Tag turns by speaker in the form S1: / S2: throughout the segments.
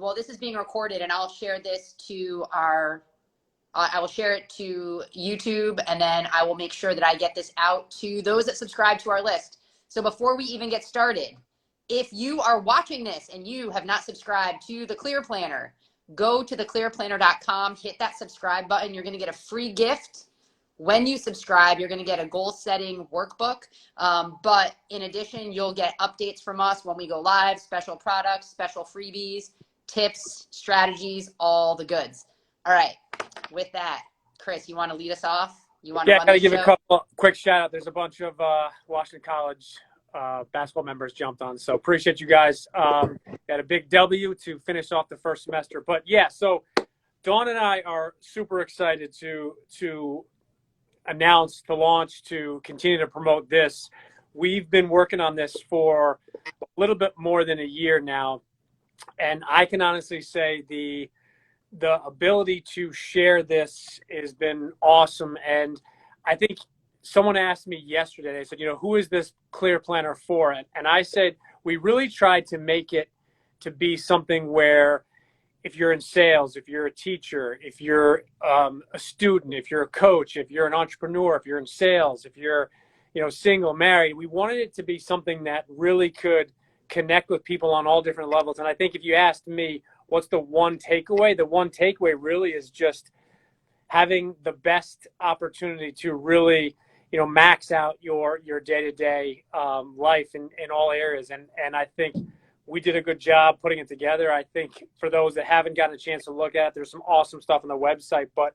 S1: well, this is being recorded, and I'll share this to I will share it to YouTube, and then I will make sure that I get this out to those that subscribe to our list. So before we even get started, if you are watching this and you have not subscribed to the Clear Planner, go to theclearplanner.com, hit that subscribe button. You're going to get a free gift. When you subscribe, you're going to get a goal setting workbook. But in addition, you'll get updates from us when we go live, special products, special freebies, tips, strategies, all the goods. All right. With that, Chris, you want to lead us off? You want to run the show?
S2: Yeah, I got to give a couple quick shout out. There's a bunch of Washington College basketball members jumped on, so appreciate you guys. Got a big W to finish off the first semester. But yeah, so Dawn and I are super excited to announce the launch, to continue to promote this. We've been working on this for a little bit more than a year now, and I can honestly say the ability to share this has been awesome. And I think someone asked me yesterday, they said, who is this Clear Planner for? And I said, we really tried to make it to be something where if you're in sales, if you're a teacher, if you're a student, if you're a coach, if you're an entrepreneur, if you're in sales, if you're, single, married, we wanted it to be something that really could connect with people on all different levels. And I think if you asked me, what's the one takeaway? The one takeaway really is just having the best opportunity to really, max out your day-to-day life in all areas. And I think we did a good job putting it together. I think for those that haven't gotten a chance to look at it, there's some awesome stuff on the website. But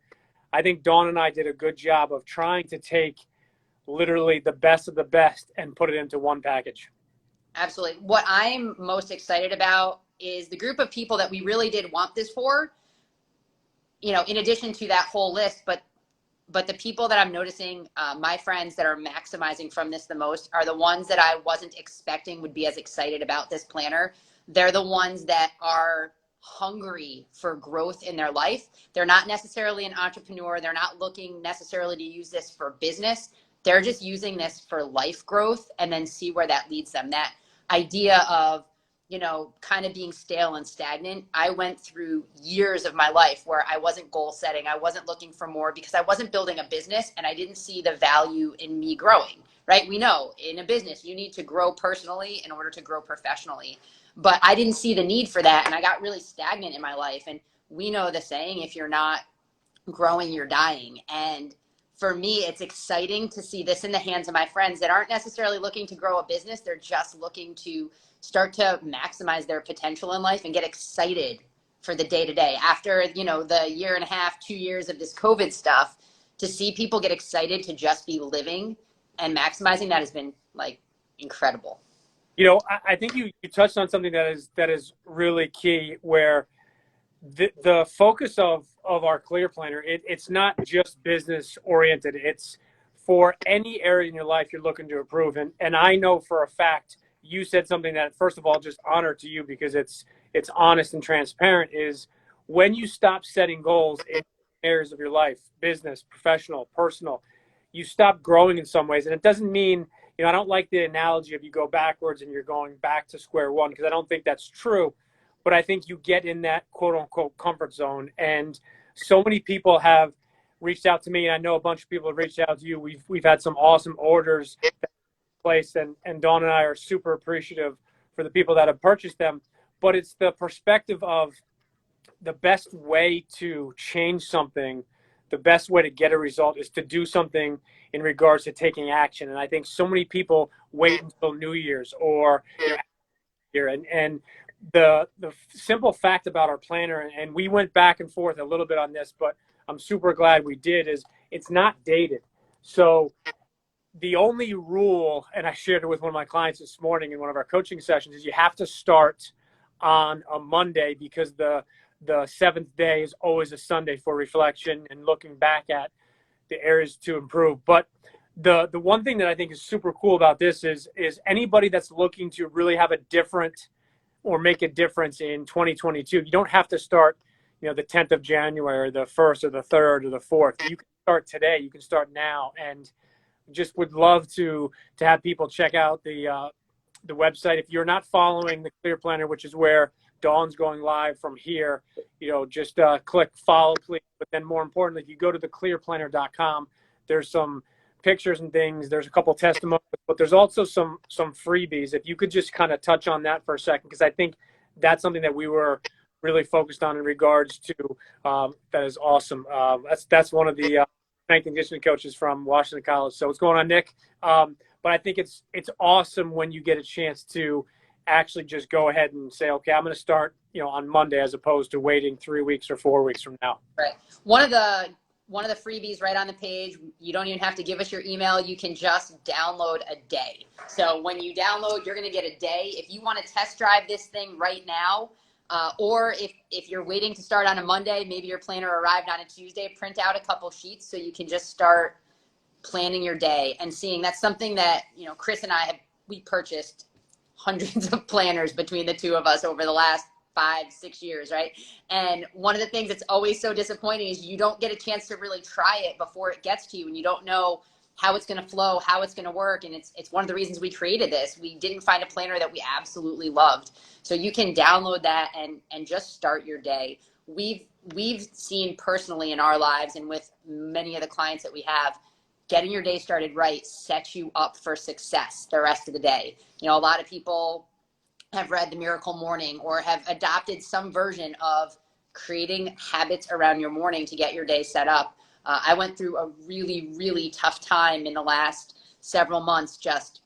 S2: I think Dawn and I did a good job of trying to take literally the best of the best and put it into one package.
S1: Absolutely. What I'm most excited about is the group of people that we really did want this for, in addition to that whole list, but the people that I'm noticing, my friends that are maximizing from this the most are the ones that I wasn't expecting would be as excited about this planner. They're the ones that are hungry for growth in their life. They're not necessarily an entrepreneur. They're not looking necessarily to use this for business. They're just using this for life growth and then see where that leads them. That idea of, kind of being stale and stagnant. I went through years of my life where I wasn't goal setting. I wasn't looking for more because I wasn't building a business and I didn't see the value in me growing, right? We know in a business, you need to grow personally in order to grow professionally. But I didn't see the need for that. And I got really stagnant in my life. And we know the saying, if you're not growing, you're dying. And for me, it's exciting to see this in the hands of my friends that aren't necessarily looking to grow a business. They're just looking to start to maximize their potential in life and get excited for the day-to-day. After, the year and a half, 2 years of this COVID stuff, to see people get excited to just be living and maximizing, that has been like incredible.
S2: I think you touched on something that is really key, where the focus of our Clear Planner, it's not just business oriented. It's for any area in your life you're looking to improve. And I know for a fact, you said something that, first of all, just honor to you because it's honest and transparent, is when you stop setting goals in areas of your life, business, professional, personal, you stop growing in some ways. And it doesn't mean, I don't like the analogy of you go backwards and you're going back to square one, because I don't think that's true. But I think you get in that quote unquote comfort zone. And so many people have reached out to me, and I know a bunch of people have reached out to you. We've had some awesome orders place, and Dawn and I are super appreciative for the people that have purchased them. But it's the perspective of the best way to change something, the best way to get a result is to do something in regards to taking action. And I think so many people wait until New Year's or here. And the simple fact about our planner, and we went back and forth a little bit on this, but I'm super glad we did, is it's not dated. So the only rule, and I shared it with one of my clients this morning in one of our coaching sessions, is you have to start on a Monday, because the seventh day is always a Sunday for reflection and looking back at the areas to improve. But the one thing that I think is super cool about this is anybody that's looking to really have a different or make a difference in 2022, you don't have to start, the 10th of January or the 1st or the 3rd or the 4th. You can start today. You can start now. And just would love to have people check out the website. If you're not following the Clear Planner, which is where Dawn's going live from here. Just click follow, please. But then more importantly, if you go to theclearplanner.com, there's some pictures and things. There's a couple testimonials, but there's also some freebies. If you could just kind of touch on that for a second, because I think that's something that we were really focused on in regards to. That is awesome. That's one of the strength and conditioning coaches from Washington College. So what's going on, Nick? But I think it's awesome when you get a chance to actually just go ahead and say, okay, I'm going to start, on Monday, as opposed to waiting 3 weeks or 4 weeks from now.
S1: Right. One of the freebies right on the page, you don't even have to give us your email. You can just download a day. So when you download, you're going to get a day. If you want to test drive this thing right now, or if you're waiting to start on a Monday, maybe your planner arrived on a Tuesday, print out a couple sheets so you can just start planning your day and seeing. That's something that, Chris and we purchased hundreds of planners between the two of us over the last 5-6 years, right? And one of the things that's always so disappointing is you don't get a chance to really try it before it gets to you, and you don't know how it's going to flow, how it's going to work. And it's one of the reasons we created this. We didn't find a planner that we absolutely loved. So you can download that and just start your day. We've seen personally in our lives and with many of the clients that we have, getting your day started right sets you up for success the rest of the day. A lot of people have read The Miracle Morning or have adopted some version of creating habits around your morning to get your day set up. I went through a really, really tough time in the last several months, just,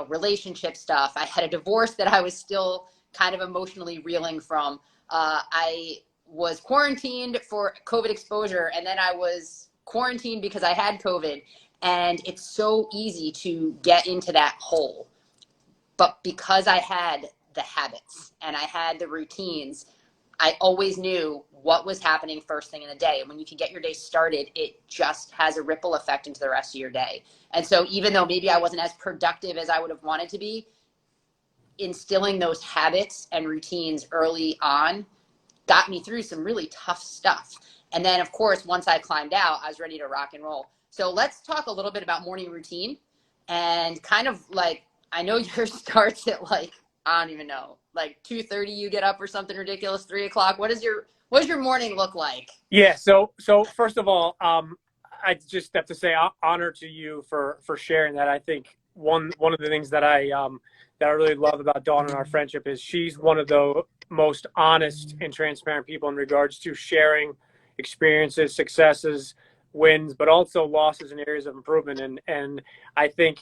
S1: relationship stuff. I had a divorce that I was still kind of emotionally reeling from. I was quarantined for COVID exposure, and then I was quarantined because I had COVID. And it's so easy to get into that hole. But because I had the habits and I had the routines, I always knew what was happening first thing in the day. And when you can get your day started, it just has a ripple effect into the rest of your day. And so even though maybe I wasn't as productive as I would have wanted to be, instilling those habits and routines early on got me through some really tough stuff. And then, of course, once I climbed out, I was ready to rock and roll. So let's talk a little bit about morning routine and kind of like, I know yours starts at I don't even know, 2:30 you get up or something ridiculous, 3 o'clock. What does your morning look like?
S2: Yeah. So first of all, I just have to say honor to you for sharing that. I think one of the things that I really love about Dawn and our friendship is she's one of the most honest and transparent people in regards to sharing experiences, successes, wins, but also losses and areas of improvement. And I think,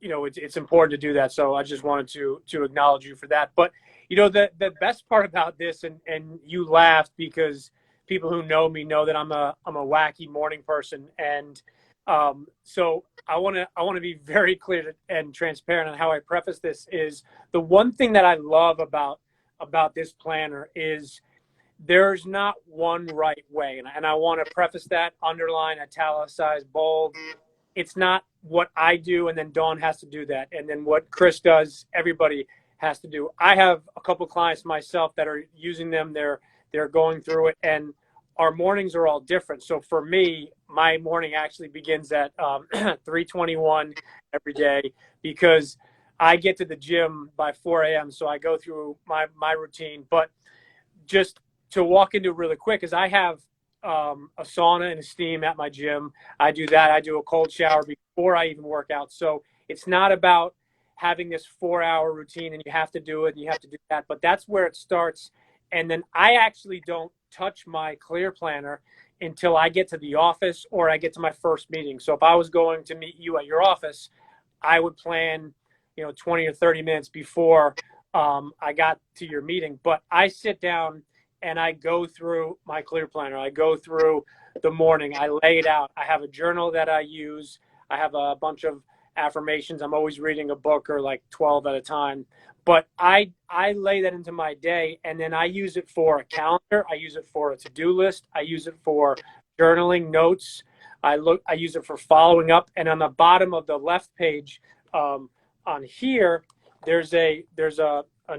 S2: it's important to do that. So I just wanted to acknowledge you for that. But, the best part about this, and you laughed because people who know me know that I'm a wacky morning person. And so I want to be very clear and transparent on how I preface this. Is the one thing that I love about this planner is there's not one right way. And I want to preface that, underline, italicize, bold. It's not what I do and then Dawn has to do that. And then what Chris does, everybody has to do. I have a couple clients myself that are using them. They're going through it, and our mornings are all different. So for me, my morning actually begins at 3:21 every day because I get to the gym by 4 a.m. So I go through my routine. But just to walk into it really quick, is I have a sauna and a steam at my gym. I do that. I do a cold shower before I even work out. So it's not about having this 4-hour routine and you have to do it and you have to do that, but that's where it starts. And then I actually don't touch my Clear Planner until I get to the office or I get to my first meeting. So if I was going to meet you at your office, I would plan, 20 or 30 minutes before I got to your meeting. But I sit down and I go through my Clear Planner. I go through the morning. I lay it out. I have a journal that I use. I have a bunch of affirmations. I'm always reading a book or 12 at a time. But I lay that into my day, and then I use it for a calendar. I use it for a to-do list. I use it for journaling notes. I use it for following up. And on the bottom of the left page on here, there's a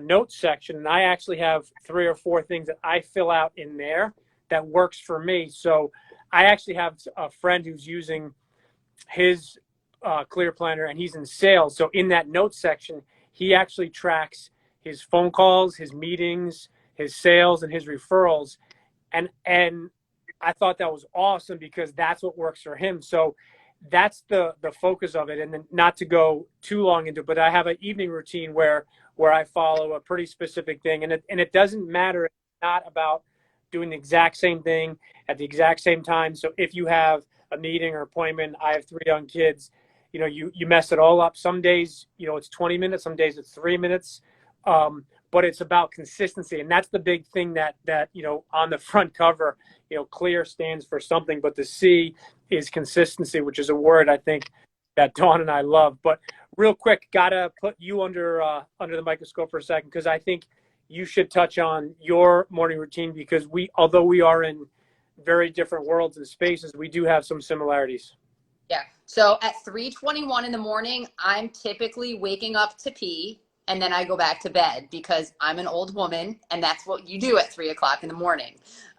S2: note section, and I actually have 3 or 4 things that I fill out in there that works for me. So I actually have a friend who's using his Clear Planner, and he's in sales. So in that note section, he actually tracks his phone calls, his meetings, his sales, and his referrals. And I thought that was awesome because that's what works for him. So that's the focus of it. And then not to go too long into it, but I have an evening routine where I follow a pretty specific thing. And it doesn't matter. It's not about doing the exact same thing at the exact same time. So if you have a meeting or appointment, I have 3 young kids, you mess it all up. Some days, it's 20 minutes, some days it's 3 minutes. But it's about consistency. And that's the big thing that on the front cover, clear stands for something, but the C is consistency, which is a word I think that Dawn and I love. But real quick, gotta put you under the microscope for a second, because I think you should touch on your morning routine, because although we are in very different worlds and spaces, we do have some similarities.
S1: Yeah. So at 3:21 in the morning, I'm typically waking up to pee, and then I go back to bed because I'm an old woman, and that's what you do at 3 o'clock in the morning.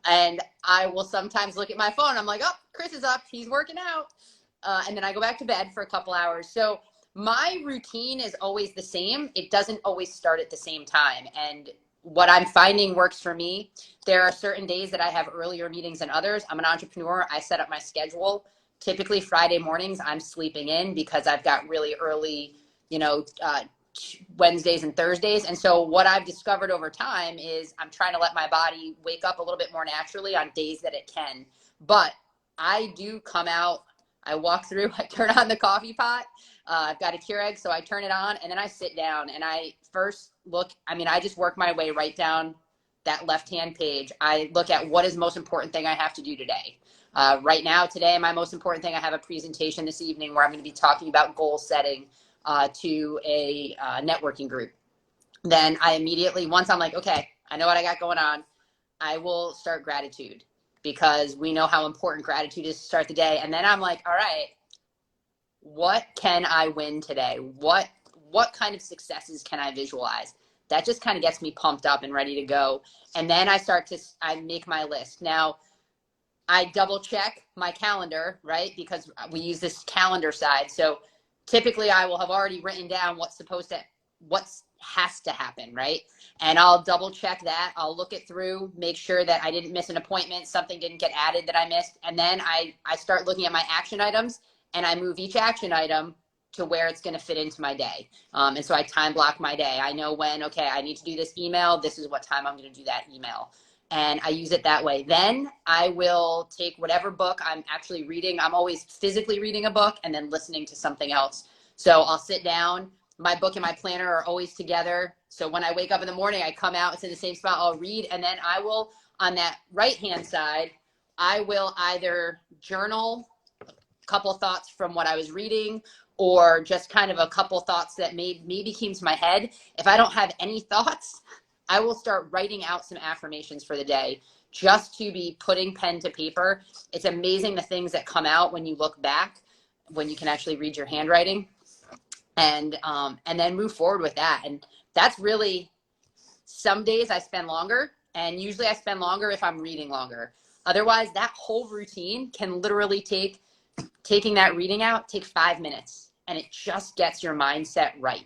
S1: And I will sometimes look at my phone. I'm like, oh, Chris is up. He's working out. And then I go back to bed for a couple hours. So my routine is always the same. It doesn't always start at the same time. And what I'm finding works for me, there are certain days that I have earlier meetings than others. I'm an entrepreneur. I set up my schedule. Typically Friday mornings, I'm sleeping in because I've got really early, Wednesdays and Thursdays. And so what I've discovered over time is I'm trying to let my body wake up a little bit more naturally on days that it can. But I do come out, I walk through, I turn on the coffee pot. I've got a Keurig, so I turn it on, and then I sit down and I first look, I just work my way right down that left-hand page. I look at what is the most important thing I have to do today. Right now, today, my most important thing, I have a presentation this evening where I'm going to be talking about goal setting to a networking group. Then I immediately, once I'm like, okay, I know what I got going on, I will start gratitude, because we know how important gratitude is to start the day. And then I'm like, all right, what can I win today? What kind of successes can I visualize? That just kind of gets me pumped up and ready to go. And then I make my list. Now, I double check my calendar, right? Because we use this calendar side. So typically I will have already written down what has to happen, right? And I'll double check that. I'll look it through, make sure that I didn't miss an appointment, something didn't get added that I missed. And then I start looking at my action items, and I move each action item to where it's going to fit into my day. And so I time block my day. I know when, okay, I need to do this email. This is what time I'm going to do that email. And I use it that way. Then I will take whatever book I'm actually reading. I'm always physically reading a book and then listening to something else. So I'll sit down. My book and my planner are always together. So when I wake up in the morning, I come out, it's in the same spot, I'll read. And then I will, on that right-hand side, I will either journal a couple thoughts from what I was reading, or just kind of a couple thoughts that maybe came to my head. If I don't have any thoughts, I will start writing out some affirmations for the day, just to be putting pen to paper. It's amazing the things that come out when you look back, when you can actually read your handwriting, and then move forward with that. And that's really, some days I spend longer, and usually I spend longer if I'm reading longer. Otherwise, that whole routine can literally taking that reading out, take 5 minutes, and it just gets your mindset right.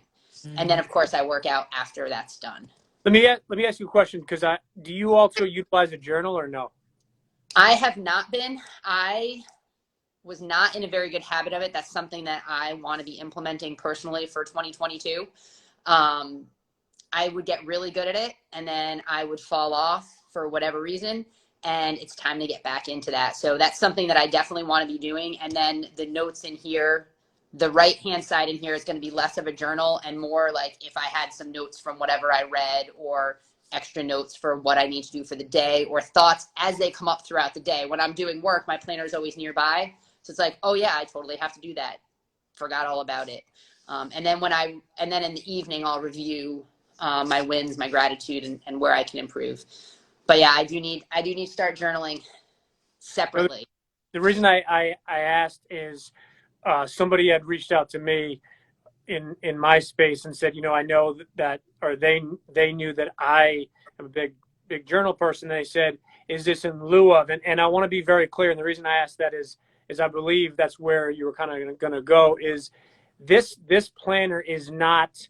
S1: And then of course I work out after that's done.
S2: Let me ask you a question, because do you also utilize a journal or no?
S1: I have not been. I was not in a very good habit of it. That's something that I want to be implementing personally for 2022. I would get really good at it, and then I would fall off for whatever reason, and it's time to get back into that. So that's something that I definitely want to be doing. And then the notes in here, the right-hand side in here is going to be less of a journal and more like if I had some notes from whatever I read, or extra notes for what I need to do for the day, or thoughts as they come up throughout the day. When I'm doing work, my planner is always nearby. So it's like, oh yeah, I totally have to do that. Forgot all about it. And then in the evening, I'll review my wins, my gratitude, and where I can improve. But yeah, I do need to start journaling separately.
S2: The reason I asked is somebody had reached out to me in my space and said, I know that, or they knew that I am a big journal person. They said, is this in lieu of? And I want to be very clear. And the reason I asked that is I believe that's where you were kind of going to go, is this planner is not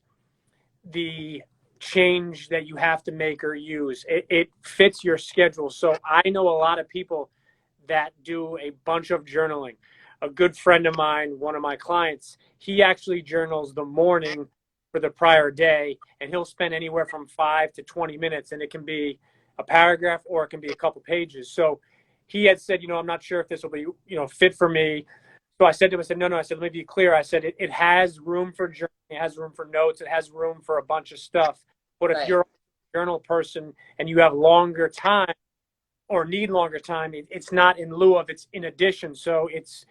S2: the change that you have to make or use. It fits your schedule. So I know a lot of people that do a bunch of journaling. A good friend of mine, one of my clients, he actually journals the morning for the prior day, and he'll spend anywhere from 5 to 20 minutes, and it can be a paragraph or it can be a couple pages. So he had said, I'm not sure if this will be, fit for me. So I said to him, I said, no, I said, let me be clear. I said, it has room for journaling, it has room for notes, it has room for a bunch of stuff. But if
S1: Right.
S2: you're a journal person and you have longer time or need longer time, it's not in lieu of, it's in addition. So it's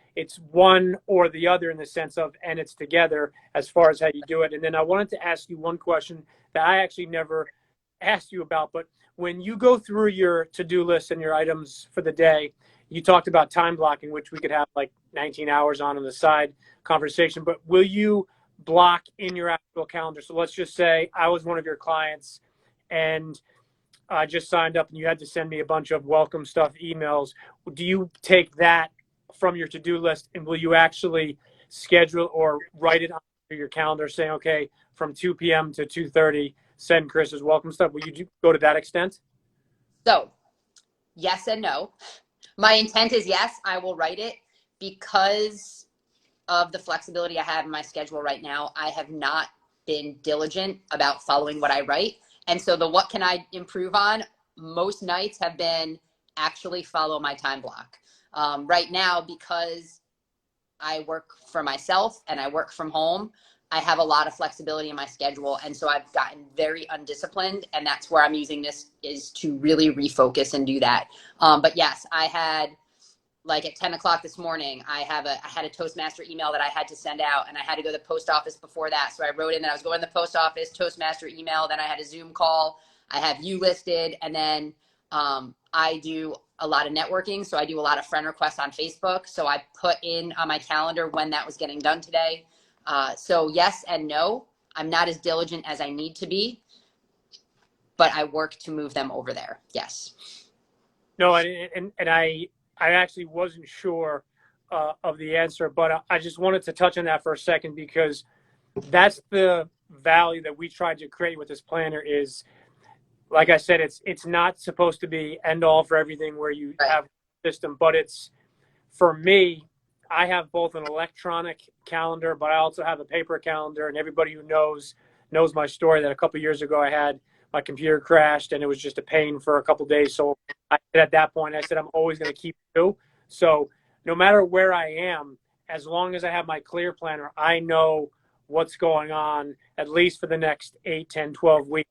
S2: one or the other in the sense of, and it's together as far as how you do it. And then I wanted to ask you one question that I actually never asked you about, but when you go through your to-do list and your items for the day, you talked about time blocking, which we could have like 19 hours on the side conversation, but will you block in your actual calendar? So let's just say I was one of your clients and I just signed up and you had to send me a bunch of welcome stuff emails. Do you take that from your to-do list and will you actually schedule or write it on your calendar saying, okay, from 2 p.m. to 2:30, send Chris's welcome stuff? Will you go to that extent?
S1: So yes and no. My intent is yes, I will write it. Because of the flexibility I have in my schedule right now, I have not been diligent about following what I write. And so the what can I improve on, most nights have been actually follow my time block. Right now, because I work for myself and I work from home, I have a lot of flexibility in my schedule. And so I've gotten very undisciplined. And that's where I'm using this, is to really refocus and do that. But yes, I had, like at 10 o'clock this morning, I had a Toastmaster email that I had to send out, and I had to go to the post office before that. So I wrote in that I was going to the post office, Toastmaster email, then I had a Zoom call. I have you listed, and then I do a lot of networking. So I do a lot of friend requests on Facebook. So I put in on my calendar when that was getting done today. So yes and no, I'm not as diligent as I need to be, but I work to move them over there. Yes.
S2: No, and I actually wasn't sure of the answer, but I just wanted to touch on that for a second because that's the value that we tried to create with this planner. Is, like I said, it's not supposed to be end all for everything where you
S1: Right.
S2: have a system, but it's, for me, I have both an electronic calendar, but I also have a paper calendar. And everybody who knows my story, that a couple of years ago I had my computer crashed and it was just a pain for a couple of days. So at that point, I said I'm always going to keep two. So no matter where I am, as long as I have my clear planner, I know what's going on at least for the next 8, 10, 12 weeks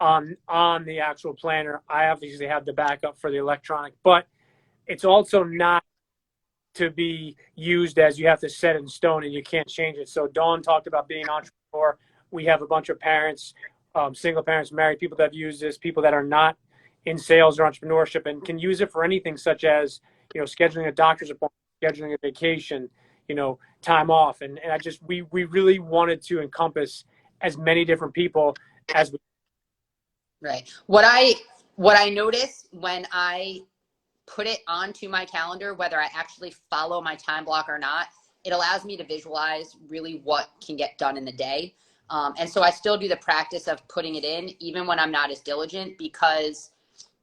S2: on the actual planner. I obviously have the backup for the electronic, but it's also not to be used as you have to set in stone and you can't change it. So Dawn talked about being an entrepreneur. We have a bunch of parents, single parents, married people that have used this, people that are not in sales or entrepreneurship and can use it for anything such as, scheduling a doctor's appointment, scheduling a vacation, time off. And I just, we really wanted to encompass as many different people as we.
S1: Right. What I notice when I put it onto my calendar, whether I actually follow my time block or not, it allows me to visualize really what can get done in the day. And so I still do the practice of putting it in, even when I'm not as diligent, because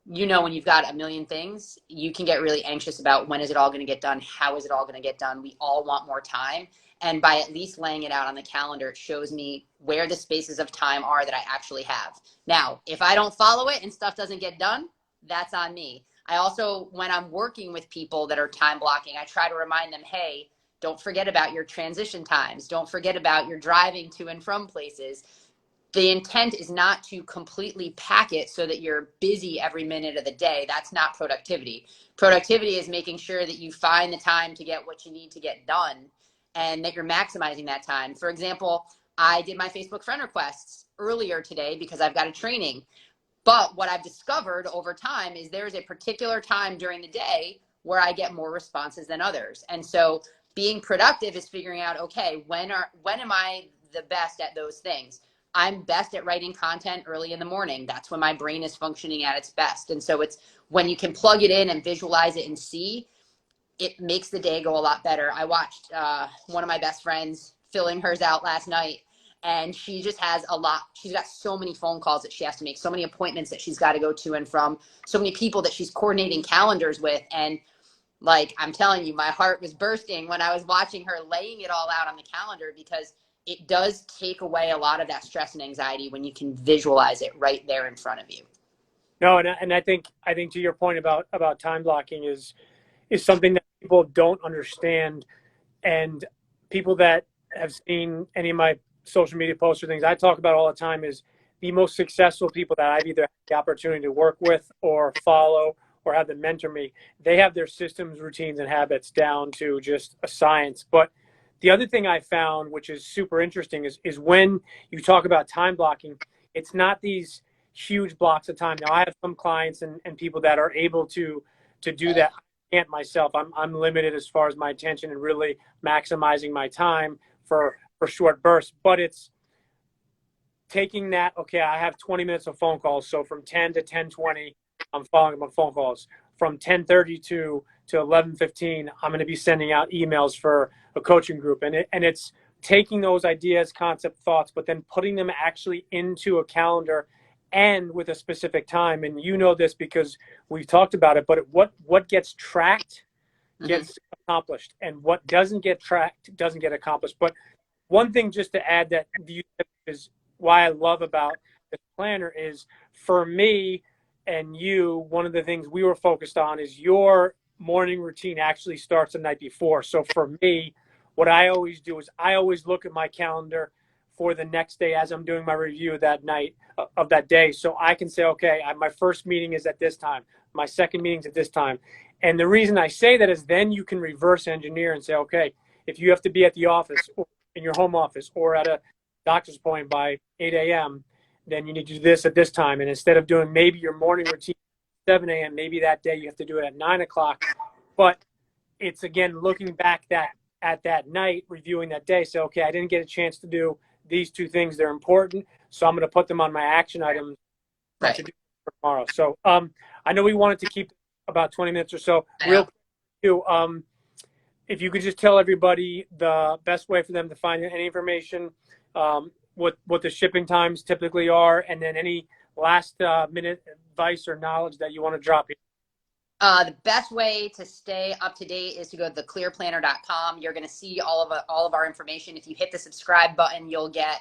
S1: when you've got a million things, you can get really anxious about when is it all going to get done? How is it all going to get done? We all want more time. And by at least laying it out on the calendar, it shows me where the spaces of time are that I actually have. Now, if I don't follow it and stuff doesn't get done, that's on me. I also, when I'm working with people that are time blocking, I try to remind them, hey, don't forget about your transition times. Don't forget about your driving to and from places. The intent is not to completely pack it so that you're busy every minute of the day. That's not productivity. Productivity is making sure that you find the time to get what you need to get done and that you're maximizing that time. For example, I did my Facebook friend requests earlier today because I've got a training. But what I've discovered over time is there's a particular time during the day where I get more responses than others. And so being productive is figuring out, okay, when am I the best at those things? I'm best at writing content early in the morning. That's when my brain is functioning at its best. And so it's when you can plug it in and visualize it and see, it makes the day go a lot better. I watched one of my best friends filling hers out last night, and she just has a lot. She's got so many phone calls that she has to make, so many appointments that she's got to go to and from, so many people that she's coordinating calendars with. And like, I'm telling you, my heart was bursting when I was watching her laying it all out on the calendar, because it does take away a lot of that stress and anxiety when you can visualize it right there in front of you.
S2: No, and I think to your point about time blocking is something that people don't understand, and people that have seen any of my social media posts or things I talk about all the time is the most successful people that I've either had the opportunity to work with or follow or have them mentor me. They have their systems, routines, and habits down to just a science. But the other thing I found, which is super interesting, is when you talk about time blocking, it's not these huge blocks of time. Now, I have some clients and people that are able to do that. I can't myself. I'm limited as far as my attention and really maximizing my time for short bursts. But it's taking that, okay, I have 20 minutes of phone calls. So from 10 to 10:20, I'm following up on phone calls. From 10:30 to 11:15, I'm going to be sending out emails for a coaching group. And it's taking those ideas, concept, thoughts, but then putting them actually into a calendar and with a specific time. And you know this because we've talked about it, but what gets tracked gets accomplished, and what doesn't get tracked doesn't get accomplished. But one thing just to add that is why I love about this planner is, for me and you, one of the things we were focused on is your morning routine actually starts the night before. So for me, what I always do is I always look at my calendar for the next day as I'm doing my review that night of that day. So I can say, okay, my first meeting is at this time. My second meeting is at this time. And the reason I say that is then you can reverse engineer and say, okay, if you have to be at the office or in your home office or at a doctor's appointment by 8 a.m., then you need to do this at this time. And instead of doing maybe your morning routine at 7 a.m., maybe that day you have to do it at 9 o'clock. But it's, again, looking back at that night, reviewing that day, say, okay, I didn't get a chance to do these two things. They're important, so I'm going to put them on my action items to do for tomorrow. So I know we wanted to keep about 20 minutes or so. Real quick, if you could just tell everybody the best way for them to find any information, what the shipping times typically are, and then any last minute advice or knowledge that you want to drop here.
S1: The best way to stay up to date is to go to theclearplanner.com. You're going to see all of our information. If you hit the subscribe button, you'll get,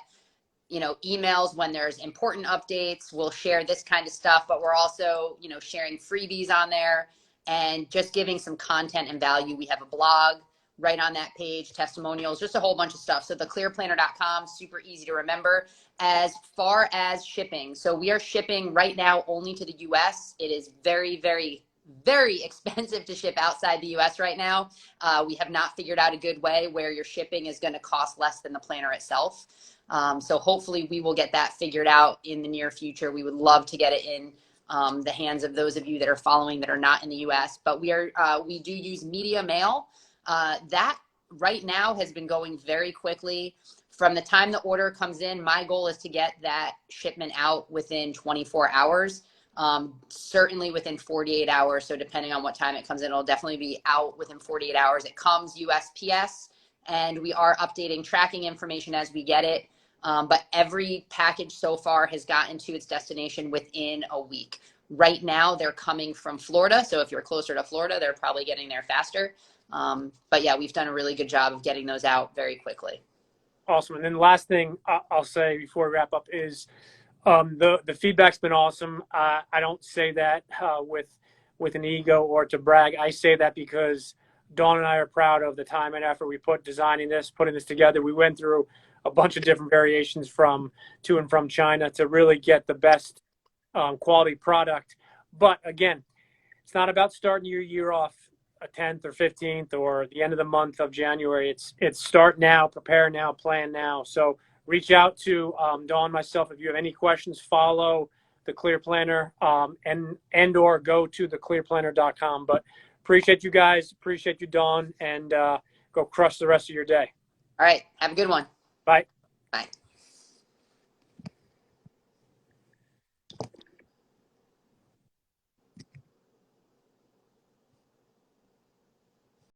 S1: emails when there's important updates. We'll share this kind of stuff, but we're also, sharing freebies on there and just giving some content and value. We have a blog right on that page, testimonials, just a whole bunch of stuff. So theclearplanner.com, super easy to remember. As far as shipping, so we are shipping right now only to the US. It is very, very, very expensive to ship outside the US right now. We have not figured out a good way where your shipping is going to cost less than the planner itself. So hopefully we will get that figured out in the near future. We would love to get it in the hands of those of you that are following that are not in the US, but we do use media mail. That right now has been going very quickly. From the time the order comes in, my goal is to get that shipment out within 24 hours. Certainly within 48 hours. So depending on what time it comes in, it'll definitely be out within 48 hours. It comes USPS, and we are updating tracking information as we get it. But every package so far has gotten to its destination within a week. Right now, they're coming from Florida. So if you're closer to Florida, they're probably getting there faster. But yeah, we've done a really good job of getting those out very quickly.
S2: Awesome. And then the last thing I'll say before we wrap up is, the feedback's been awesome. I don't say that with an ego or to brag. I say that because Dawn and I are proud of the time and effort we put designing this, putting this together. We went through a bunch of different variations to and from China to really get the best quality product. But again, it's not about starting your year off a 10th or 15th or the end of the month of January. It's start now, prepare now, plan now. So reach out to Dawn, myself, if you have any questions. Follow the Clear Planner and or go to theclearplanner.com. But appreciate you guys, appreciate you, Dawn, and go crush the rest of your day.
S1: All right, have a good one.
S2: Bye.
S1: Bye.